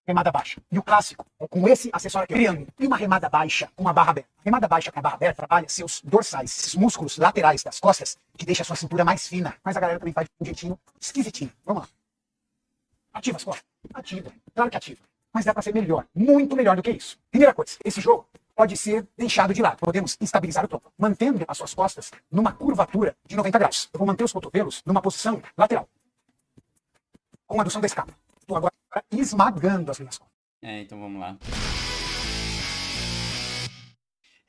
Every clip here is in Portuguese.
remada baixa. E o clássico, com esse acessório aqui, triângulo, e uma remada baixa, uma barra aberta. A remada baixa com a barra aberta trabalha seus dorsais, esses músculos laterais das costas, que deixa a sua cintura mais fina. Mas a galera também faz de um jeitinho esquisitinho. Vamos lá. Ativa as costas? Ativa. Claro que ativa. Mas dá para ser melhor, muito melhor do que isso. Primeira coisa, esse jogo pode ser deixado de lado. Podemos estabilizar o tronco, mantendo as suas costas numa curvatura de 90 graus. Eu vou manter os cotovelos numa posição lateral, com a adução da escápula. Estou agora esmagando as minhas costas. Então vamos lá.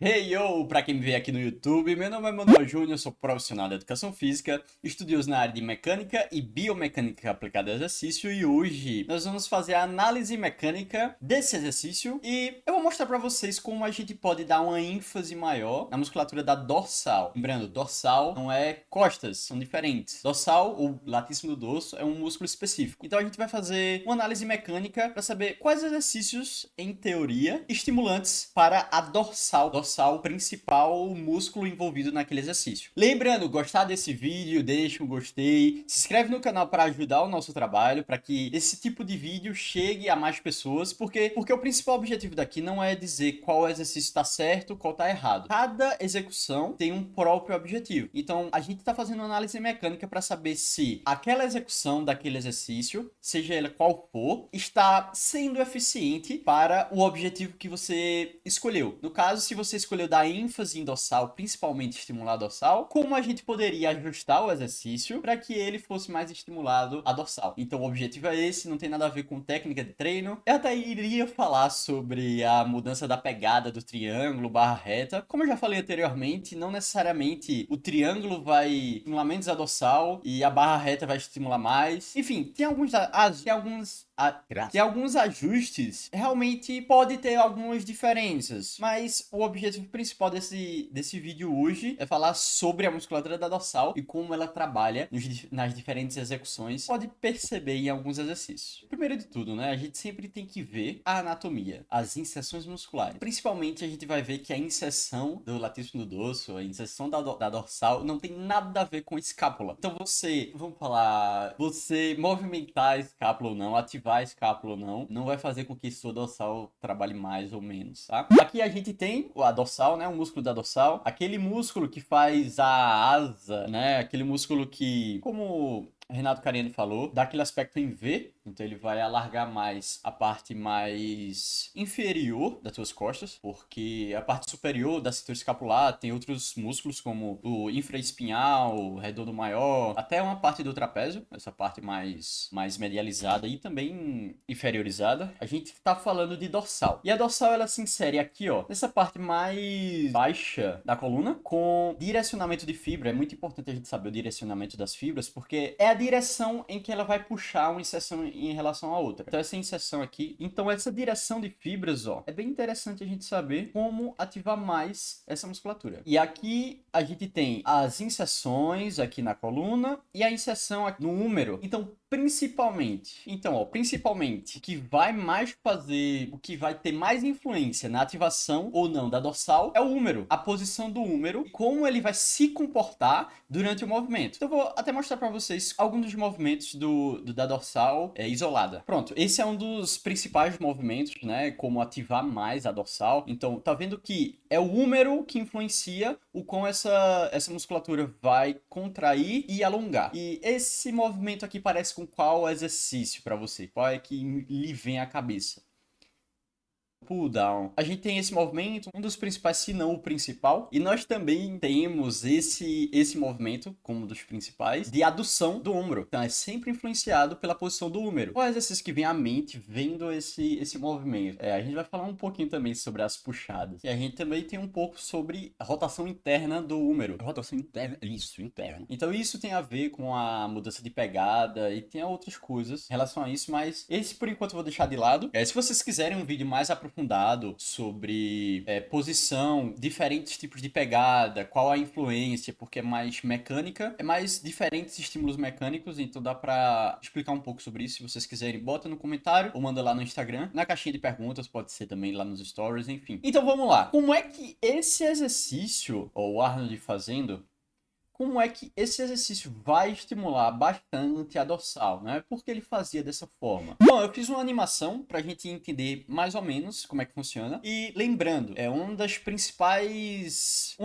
Hey yo, pra quem me vê aqui no YouTube, meu nome é Manuel Júnior, sou profissional de educação física, estudioso na área de mecânica e biomecânica aplicada ao exercício, e hoje nós vamos fazer a análise mecânica desse exercício e eu vou mostrar pra vocês como a gente pode dar uma ênfase maior na musculatura da dorsal. Lembrando, dorsal não é costas, são diferentes. Dorsal, ou latíssimo do dorso, é um músculo específico. Então a gente vai fazer uma análise mecânica para saber quais exercícios, em teoria, estimulantes para a dorsal, o principal músculo envolvido naquele exercício. Lembrando, gostar desse vídeo, deixa um gostei, se inscreve no canal para ajudar o nosso trabalho, para que esse tipo de vídeo chegue a mais pessoas, porque o principal objetivo daqui não é dizer qual exercício está certo, qual está errado. Cada execução tem um próprio objetivo. Então, a gente está fazendo uma análise mecânica para saber se aquela execução daquele exercício, seja ela qual for, está sendo eficiente para o objetivo que você escolheu. No caso, se você escolheu dar ênfase em dorsal, principalmente estimular a dorsal, como a gente poderia ajustar o exercício para que ele fosse mais estimulado a dorsal. Então o objetivo é esse, não tem nada a ver com técnica de treino. Eu até iria falar sobre a mudança da pegada do triângulo barra reta. Como eu já falei anteriormente, não necessariamente o triângulo vai estimular menos a dorsal e a barra reta vai estimular mais. Enfim, tem alguns ajustes, realmente pode ter algumas diferenças, mas o objetivo principal desse vídeo hoje é falar sobre a musculatura da dorsal e como ela trabalha nas diferentes execuções. Pode perceber em alguns exercícios. Primeiro de tudo, né, a gente sempre tem que ver a anatomia, as inserções musculares. Principalmente a gente vai ver que a inserção do latíssimo do dorso, a inserção da dorsal, não tem nada a ver com a escápula. Então você movimentar a escápula ou não, ativar a escápula ou não vai fazer com que sua dorsal trabalhe mais ou menos, tá? Aqui a gente tem a dorsal, né? O músculo da dorsal, aquele músculo que faz a asa, né? Aquele músculo que, como Renato Cariani falou, dá aquele aspecto em V, então ele vai alargar mais a parte mais inferior das tuas costas, porque a parte superior da cintura escapular tem outros músculos como o infraespinhal, o redondo maior, até uma parte do trapézio, essa parte mais medializada e também inferiorizada. A gente tá falando de dorsal. E a dorsal ela se insere aqui, ó, nessa parte mais baixa da coluna, com direcionamento de fibra. É muito importante a gente saber o direcionamento das fibras, porque é a direção em que ela vai puxar uma inserção em relação à outra. Então essa inserção aqui, então essa direção de fibras, ó, é bem interessante a gente saber como ativar mais essa musculatura. E aqui a gente tem as inserções aqui na coluna e a inserção aqui no húmero. Então principalmente, o que vai mais fazer, o que vai ter mais influência na ativação ou não da dorsal é o húmero, a posição do húmero, como ele vai se comportar durante o movimento. Então eu vou até mostrar para vocês alguns dos movimentos da dorsal isolada. Pronto, esse é um dos principais movimentos, né, como ativar mais a dorsal. Então tá vendo que é o húmero que influencia o como essa musculatura vai contrair e alongar. E esse movimento aqui parece com qual exercício para você? Qual é que lhe vem à cabeça? Pull down. A gente tem esse movimento, um dos principais, se não o principal, e nós também temos esse movimento, como um dos principais, de adução do ombro. Então é sempre influenciado pela posição do húmero. Qual é o exercício que vem à mente vendo esse movimento? A gente vai falar um pouquinho também sobre as puxadas. E a gente também tem um pouco sobre a rotação interna do húmero. Rotação interna, isso, interna. Então isso tem a ver com a mudança de pegada e tem outras coisas em relação a isso, mas esse por enquanto eu vou deixar de lado. Se vocês quiserem um vídeo mais aprofundado sobre posição, diferentes tipos de pegada, qual a influência, porque é mais mecânica, é mais diferentes estímulos mecânicos, então dá pra explicar um pouco sobre isso. Se vocês quiserem, bota no comentário ou manda lá no Instagram, na caixinha de perguntas, pode ser também lá nos stories, enfim. Então vamos lá. Como é que esse exercício, ou o Arnold fazendo, como é que esse exercício vai estimular bastante a dorsal, né? Por que ele fazia dessa forma? Bom, eu fiz uma animação pra gente entender mais ou menos como é que funciona. E lembrando, é uma das principais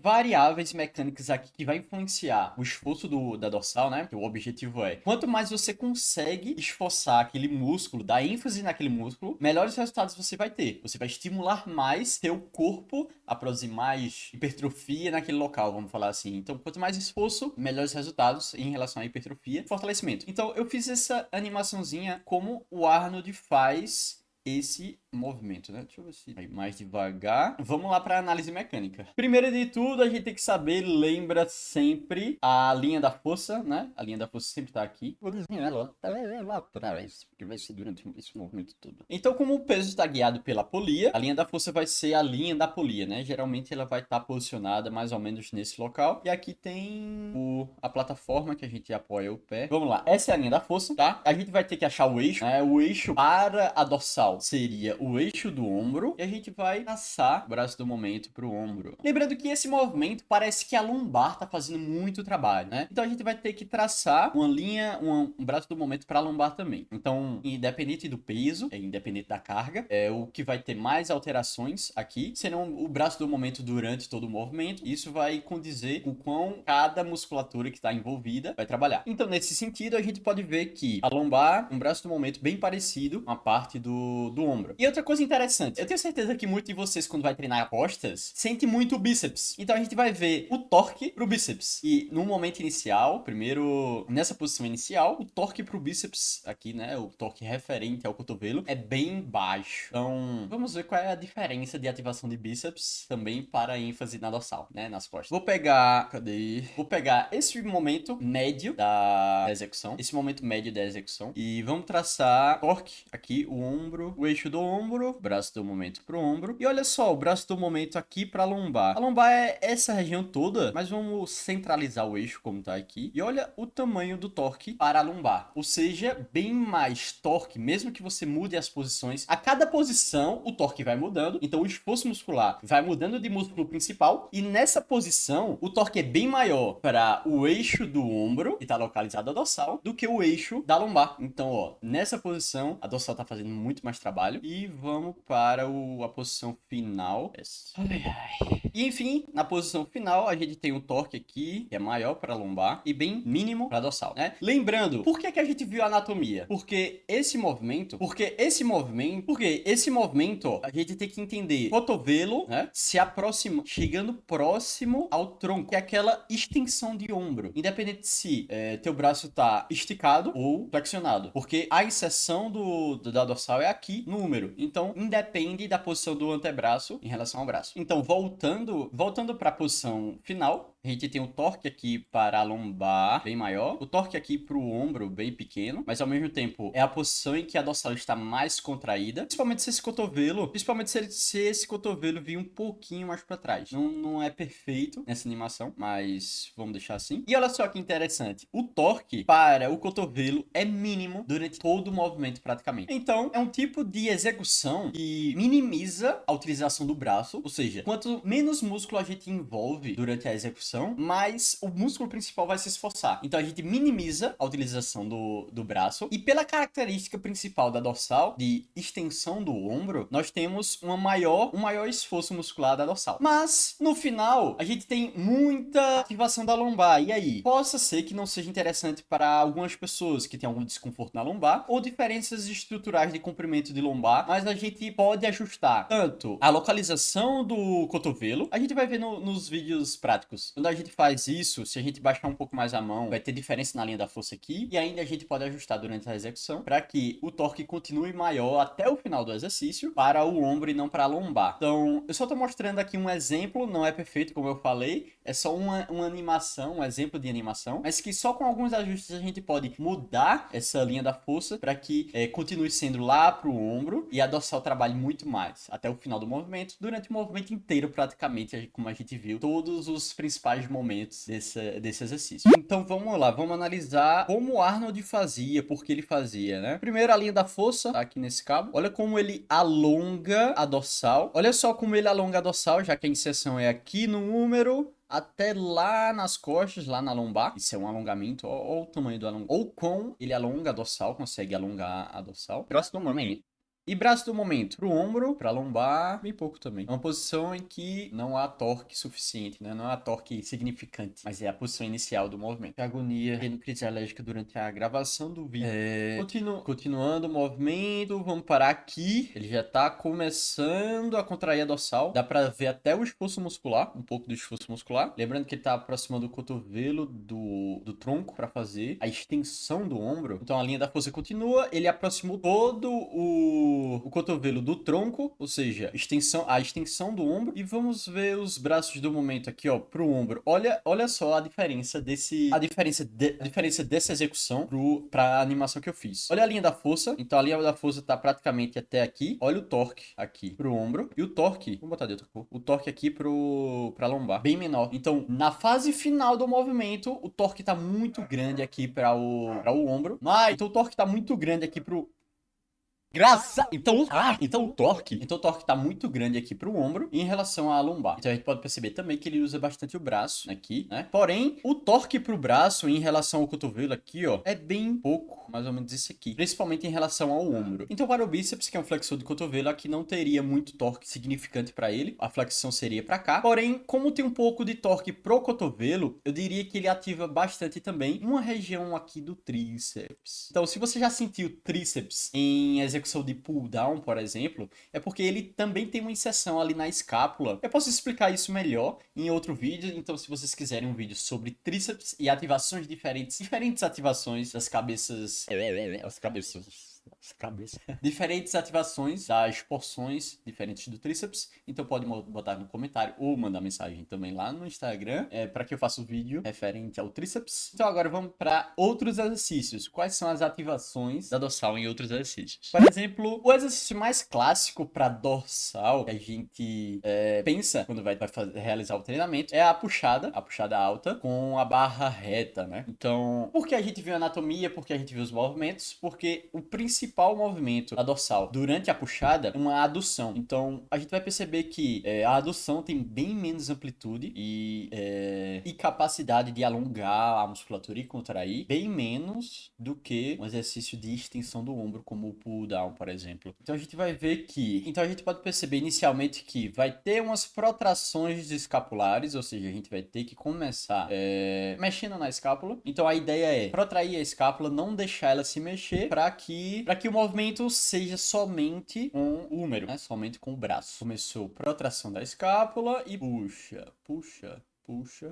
variáveis mecânicas aqui que vai influenciar o esforço da dorsal, né? Que o objetivo é, quanto mais você consegue esforçar aquele músculo, dar ênfase naquele músculo, melhores resultados você vai ter. Você vai estimular mais seu corpo a produzir mais hipertrofia naquele local, vamos falar assim. Então, quanto mais esforço, melhores resultados em relação à hipertrofia e fortalecimento. Então, eu fiz essa animaçãozinha como o Arnold faz esse movimento, né? Deixa eu ver se vai mais devagar. Vamos lá para análise mecânica. Primeiro de tudo, a gente tem que saber, lembra sempre a linha da força, né? A linha da força sempre tá aqui. Vou desenhar ela lá atrás, porque vai ser durante esse movimento todo. Então, como o peso está guiado pela polia, a linha da força vai ser a linha da polia, né? Geralmente ela vai estar posicionada mais ou menos nesse local. E aqui tem a plataforma que a gente apoia o pé. Vamos lá, essa é a linha da força, tá? A gente vai ter que achar o eixo, né? O eixo para a dorsal seria o eixo do ombro e a gente vai passar o braço do momento pro ombro. Lembrando que esse movimento parece que a lombar tá fazendo muito trabalho, né? Então a gente vai ter que traçar uma linha, um braço do momento para a lombar também. Então, independente do peso, independente da carga, o que vai ter mais alterações aqui serão o braço do momento durante todo o movimento. Isso vai condizer com quão cada musculatura que está envolvida vai trabalhar. Então, nesse sentido, a gente pode ver que a lombar, um braço do momento bem parecido com a parte do ombro. E outra coisa interessante, eu tenho certeza que muitos de vocês, quando vai treinar costas, sente muito o bíceps. Então a gente vai ver o torque pro bíceps. E no momento inicial, primeiro, nessa posição inicial, o torque pro bíceps aqui, né, o torque referente ao cotovelo, é bem baixo. Então, vamos ver qual é a diferença de ativação de bíceps também para ênfase na dorsal, né, nas costas. Vou pegar, Vou pegar esse momento médio da execução, e vamos traçar torque aqui, o ombro, o eixo do ombro, braço do momento pro ombro. E olha só, o braço do momento aqui pra lombar. A lombar é essa região toda, mas vamos centralizar o eixo como tá aqui. E olha o tamanho do torque para a lombar. Ou seja, bem mais torque, mesmo que você mude as posições. A cada posição, o torque vai mudando. Então, o esforço muscular vai mudando de músculo principal. E nessa posição, o torque é bem maior para o eixo do ombro, que tá localizado a dorsal, do que o eixo da lombar. Então, ó, nessa posição, a dorsal tá fazendo muito mais trabalho. E vamos para a posição final. E enfim, na posição final, a gente tem um torque aqui, que é maior para a lombar e bem mínimo para a dorsal, né? Lembrando, por que a gente viu a anatomia? Porque esse movimento, ó, a gente tem que entender o cotovelo, né? Se aproxima, chegando próximo ao tronco, que é aquela extensão de ombro. Independente se teu braço tá esticado ou flexionado. Porque a inserção da dorsal é aqui no úmero. Então, independe da posição do antebraço em relação ao braço. Então, voltando para a posição final, a gente tem o torque aqui para a lombar bem maior, o torque aqui para o ombro bem pequeno, mas ao mesmo tempo é a posição em que a dorsal está mais contraída, principalmente se esse cotovelo vir um pouquinho mais para trás. Não é perfeito nessa animação, mas vamos deixar assim. E olha só que interessante, o torque para o cotovelo é mínimo durante todo o movimento praticamente. Então, é um tipo de execução que minimiza a utilização do braço, ou seja, quanto menos músculo a gente envolve durante a execução, mais o músculo principal vai se esforçar. Então a gente minimiza a utilização do braço e pela característica principal da dorsal, de extensão do ombro, nós temos um maior esforço muscular da dorsal. Mas, no final, a gente tem muita ativação da lombar. E aí? Possa ser que não seja interessante para algumas pessoas que têm algum desconforto na lombar ou diferenças estruturais de comprimento de lombar, mas a gente pode ajustar tanto a localização do cotovelo, a gente vai ver nos vídeos práticos. Quando a gente faz isso, se a gente baixar um pouco mais a mão, vai ter diferença na linha da força aqui, e ainda a gente pode ajustar durante a execução para que o torque continue maior até o final do exercício para o ombro e não para a lombar. Então, eu só tô mostrando aqui um exemplo, não é perfeito como eu falei, é só uma animação, um exemplo de animação, mas que só com alguns ajustes a gente pode mudar essa linha da força para que continue sendo lá pro ombro e a dorsal trabalhe muito mais até o final do movimento, durante o movimento inteiro praticamente, como a gente viu, todos os principais momentos desse exercício. Então vamos lá, vamos analisar como o Arnold fazia, por que ele fazia, né? Primeiro a linha da força, tá aqui nesse cabo. Olha como ele alonga a dorsal. Olha só como ele alonga a dorsal, já que a inserção é aqui no úmero, até lá nas costas, lá na lombar. Isso é um alongamento. Olha o tamanho do alongamento. Ou com ele alonga a dorsal, consegue alongar a dorsal. Próximo momento. E braço do momento, pro ombro, pra lombar, bem pouco também. É uma posição em que não há torque suficiente, né? Não há torque significante, mas é a posição inicial do movimento. Agonia, tendo crise alérgica durante a gravação do vídeo. Continuando o movimento, vamos parar aqui. Ele já tá começando a contrair a dorsal. Dá pra ver até o esforço muscular, um pouco do esforço muscular. Lembrando que ele tá aproximando o cotovelo do tronco pra fazer a extensão do ombro. Então a linha da força continua, ele aproximou todo o cotovelo do tronco, ou seja, a extensão do ombro. E vamos ver os braços do momento aqui, ó, pro ombro. Olha só a diferença dessa execução pra animação que eu fiz. Olha a linha da força. Então a linha da força tá praticamente até aqui. Olha o torque aqui pro ombro. E o torque, vamos botar de outra cor. O torque aqui pra lombar, bem menor. Então, na fase final do movimento, o torque tá muito grande aqui para o ombro. Então o torque tá muito grande aqui pro Então o torque tá muito grande aqui pro ombro em relação à lombar. Então a gente pode perceber também que ele usa bastante o braço aqui, né? Porém, o torque pro braço em relação ao cotovelo aqui, ó, é bem pouco, mais ou menos isso aqui, principalmente em relação ao ombro. Então para o bíceps, que é um flexor de cotovelo, aqui não teria muito torque significante para ele. A flexão seria para cá. Porém, como tem um pouco de torque pro cotovelo, eu diria que ele ativa bastante também uma região aqui do tríceps. Então, se você já sentiu tríceps em execução de pull down, por exemplo, é porque ele também tem uma inserção ali na escápula. Eu posso explicar isso melhor em outro vídeo, então se vocês quiserem um vídeo sobre tríceps e ativações diferentes ativações das cabeças, diferentes ativações das porções diferentes do tríceps, então pode botar no comentário ou mandar mensagem também lá no Instagram, para que eu faça o vídeo referente ao tríceps. Então agora vamos para outros exercícios. Quais são as ativações da dorsal em outros exercícios? Por exemplo, o exercício mais clássico para dorsal que a gente pensa quando vai realizar o treinamento é a puxada alta com a barra reta, né? Então, por que a gente viu a anatomia, por que a gente viu os movimentos? Porque o principal movimento da dorsal durante a puxada é uma adução. Então, a gente vai perceber que a adução tem bem menos amplitude e capacidade de alongar a musculatura e contrair bem menos do que um exercício de extensão do ombro, como o pull down, por exemplo. Então, a gente vai ver que... Então, a gente pode perceber inicialmente que vai ter umas protrações escapulares, ou seja, a gente vai ter que começar mexendo na escápula. Então, a ideia é protrair a escápula, não deixar ela se mexer para que o movimento seja somente com o húmero, né? Somente com o braço. Começou protração da escápula e puxa.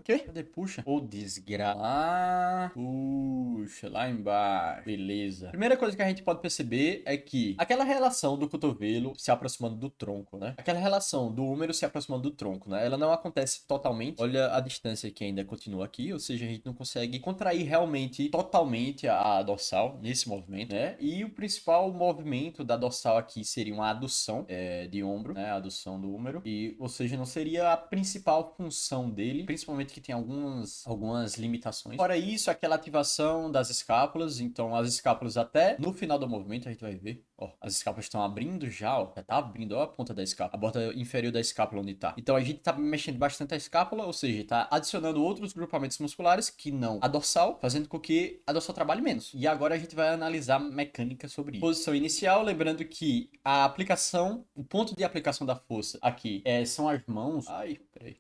Quê? Cadê puxa? Ô, desgraça. Puxa, lá embaixo. Beleza. Primeira coisa que a gente pode perceber é que aquela relação do cotovelo se aproximando do tronco, né? Aquela relação do húmero se aproximando do tronco, né? Ela não acontece totalmente. Olha a distância que ainda continua aqui, ou seja, a gente não consegue contrair realmente, totalmente a dorsal nesse movimento, né? E o principal movimento da dorsal aqui seria uma adução de ombro, né? A adução do húmero. E, ou seja, não seria a principal função dele, principalmente que tem algumas limitações. Fora isso, aquela ativação das escápulas, então as escápulas até no final do movimento a gente vai ver, ó, as escápulas estão abrindo já, ó, já tá abrindo, ó, a ponta da escápula, a borda inferior da escápula onde tá. Então a gente tá mexendo bastante a escápula, ou seja, tá adicionando outros grupamentos musculares que não a dorsal, fazendo com que a dorsal trabalhe menos. E agora a gente vai analisar mecânica sobre isso. Posição inicial, lembrando que a aplicação, o ponto de aplicação da força aqui são as mãos.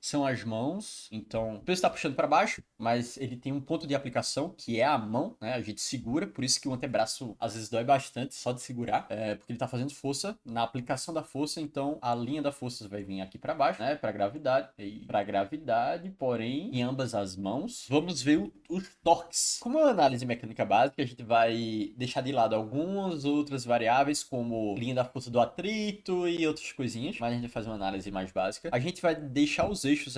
São as mãos. Então, o peso está puxando para baixo, mas ele tem um ponto de aplicação que é a mão, né? A gente segura, por isso que o antebraço às vezes dói bastante só de segurar, porque ele está fazendo força na aplicação da força. Então, a linha da força vai vir aqui para baixo, né? Para gravidade, porém, em ambas as mãos. Vamos ver os torques. Como é uma análise mecânica básica, a gente vai deixar de lado algumas outras variáveis, como linha da força do atrito e outras coisinhas, mas a gente vai fazer uma análise mais básica. A gente vai deixar os eixos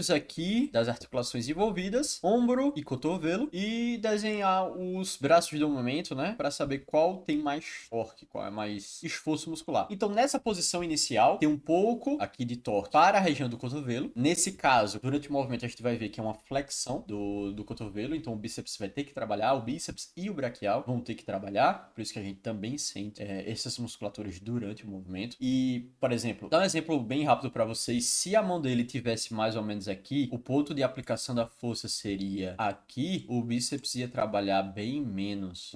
aqui das articulações envolvidas, ombro e cotovelo, e desenhar os braços do momento, né, para saber qual tem mais torque. torque, qual é mais esforço muscular. Então, nessa posição inicial, tem um pouco aqui de torque para a região do cotovelo. Nesse caso, durante o movimento, a gente vai ver que é uma flexão do cotovelo, então o bíceps vai ter que trabalhar, o bíceps e o braquial vão ter que trabalhar, por isso que a gente também sente essas musculaturas durante o movimento. E, por exemplo, dá um exemplo bem rápido para vocês, se a mão dele tivesse mais ou menos aqui, o ponto de aplicação da força seria aqui, o bíceps ia trabalhar bem menos,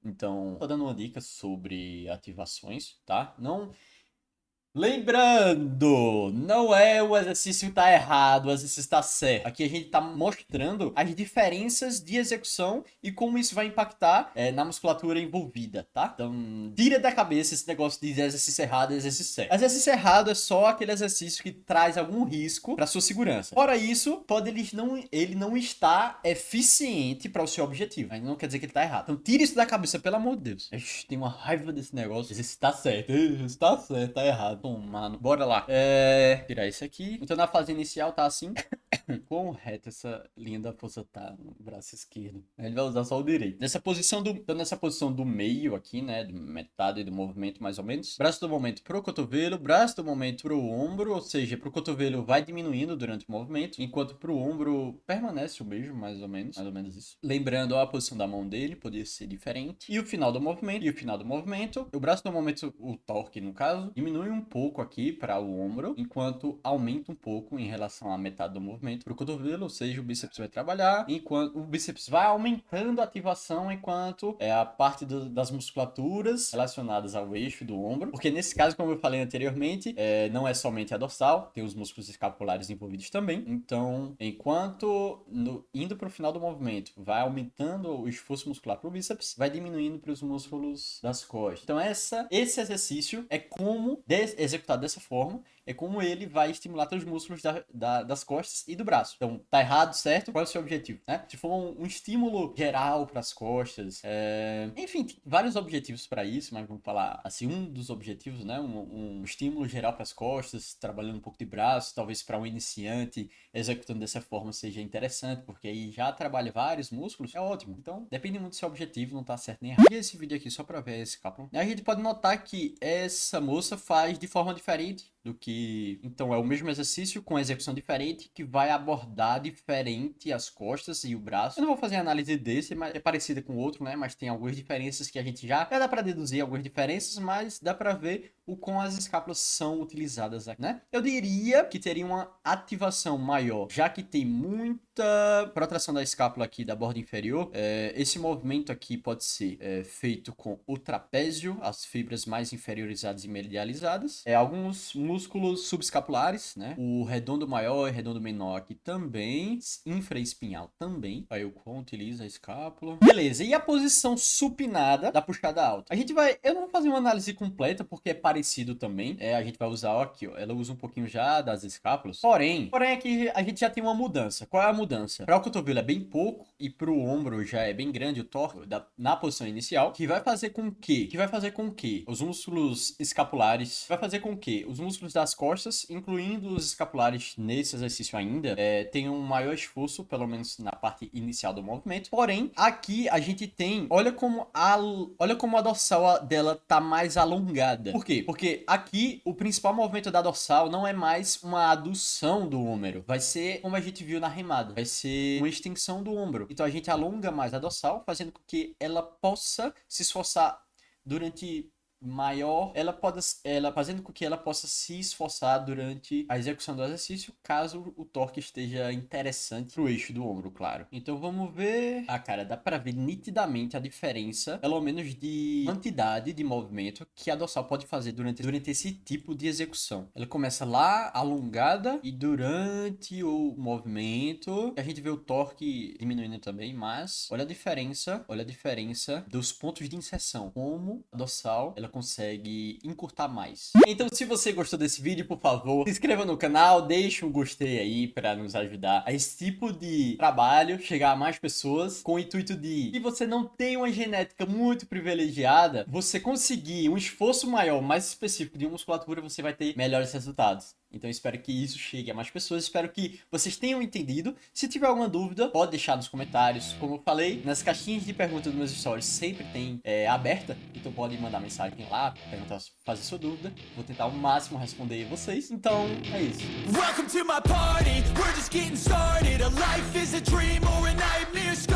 Então, tô dando uma dica sobre ativações, tá? Não... Lembrando, não é o exercício tá errado, o exercício tá certo. Aqui a gente tá mostrando as diferenças de execução e como isso vai impactar na musculatura envolvida, tá? Então, tira da cabeça esse negócio de exercício errado e exercício certo. Exercício errado é só aquele exercício que traz algum risco para sua segurança. Fora isso, pode ele não estar eficiente para o seu objetivo. Aí não quer dizer que ele tá errado. Então, tira isso da cabeça, pelo amor de Deus. A gente tem uma raiva desse negócio. Exercício tá certo, tá errado. Mano, bora lá. Tirar isso aqui. Então na fase inicial tá assim. Quão reta essa linha da força tá no braço esquerdo? A gente vai usar só o direito. Nessa posição do meio aqui, né? De metade do movimento, mais ou menos. Braço do movimento pro cotovelo, braço do movimento pro ombro, ou seja, pro cotovelo vai diminuindo durante o movimento, enquanto pro ombro permanece o mesmo, mais ou menos isso. Lembrando, ó, a posição da mão dele podia ser diferente. E o final do movimento, o braço do movimento, o torque no caso, diminui um pouco aqui para o ombro, enquanto aumenta um pouco em relação à metade do movimento para o cotovelo, ou seja, o bíceps vai trabalhar, enquanto o bíceps vai aumentando a ativação, enquanto a parte das musculaturas relacionadas ao eixo do ombro, porque nesse caso, como eu falei anteriormente, não é somente a dorsal, tem os músculos escapulares envolvidos também, então, enquanto indo para o final do movimento, vai aumentando o esforço muscular para o bíceps, vai diminuindo para os músculos das costas. Então, esse exercício é como executado dessa forma, é como ele vai estimular teus músculos das costas e do braço. Então, tá errado, certo? Qual é o seu objetivo, né? Se for um estímulo geral para as costas, enfim, tem vários objetivos para isso, mas vamos falar assim, um dos objetivos, né? Um estímulo geral para as costas, trabalhando um pouco de braço, talvez para um iniciante, executando dessa forma seja interessante, porque aí já trabalha vários músculos, é ótimo. Então, depende muito do seu objetivo, não tá certo nem errado. E esse vídeo aqui só para ver esse capão. A gente pode notar que essa moça faz de forma diferente do que... Então, é o mesmo exercício com execução diferente que vai abordar diferente as costas e o braço. Eu não vou fazer análise desse, mas é parecida com o outro, né? Mas tem algumas diferenças que a gente já dá para deduzir algumas diferenças, mas dá para ver o como as escápulas são utilizadas aqui, né? Eu diria que teria uma ativação maior, já que tem muita protração da escápula aqui da borda inferior. Esse movimento aqui pode ser feito com o trapézio, as fibras mais inferiorizadas e medializadas. Alguns músculos subescapulares, né? O redondo maior e redondo menor aqui também. Infraespinhal também. Aí o quão utiliza a escápula. Beleza, e a posição supinada da puxada alta? Eu não vou fazer uma análise completa, porque é parecido também. A gente vai usar aqui, ó. Ela usa um pouquinho já das escápulas. Porém aqui a gente já tem uma mudança. Qual é a mudança? Para o cotovelo é bem pouco e para o ombro já é bem grande o torque na posição inicial, que vai fazer com que os músculos escapulares, vai fazer com que os músculos das costas, incluindo os escapulares nesse exercício ainda, tenham um maior esforço, pelo menos na parte inicial do movimento. Porém, aqui a gente tem, olha como a dorsal dela tá mais alongada. Por quê? Porque aqui o principal movimento da dorsal não é mais uma adução do ombro, vai ser como a gente viu na remada, vai ser uma extensão do ombro. Então a gente alonga mais a dorsal, fazendo com que ela possa se esforçar durante fazendo com que ela possa se esforçar durante a execução do exercício, caso o torque esteja interessante pro eixo do ombro, claro. Então vamos ver. Cara, dá pra ver nitidamente a diferença, pelo menos de quantidade de movimento que a dorsal pode fazer durante esse tipo de execução. Ela começa lá, alongada, e durante o movimento a gente vê o torque diminuindo também, mas olha a diferença dos pontos de inserção, como a dorsal ela consegue encurtar mais. Então, se você gostou desse vídeo, por favor, se inscreva no canal, deixe um gostei aí para nos ajudar a esse tipo de trabalho chegar a mais pessoas, com o intuito de, se você não tem uma genética muito privilegiada, você conseguir um esforço maior, mais específico de musculatura, você vai ter melhores resultados. Então eu espero que isso chegue a mais pessoas, espero que vocês tenham entendido. Se tiver alguma dúvida, pode deixar nos comentários. Como eu falei, nas caixinhas de perguntas dos meus stories sempre tem aberta, então pode mandar mensagem lá, perguntar, fazer sua dúvida. Vou tentar ao máximo responder vocês. Então é isso. Welcome to my party, we're just getting started. A life is a dream or a nightmare.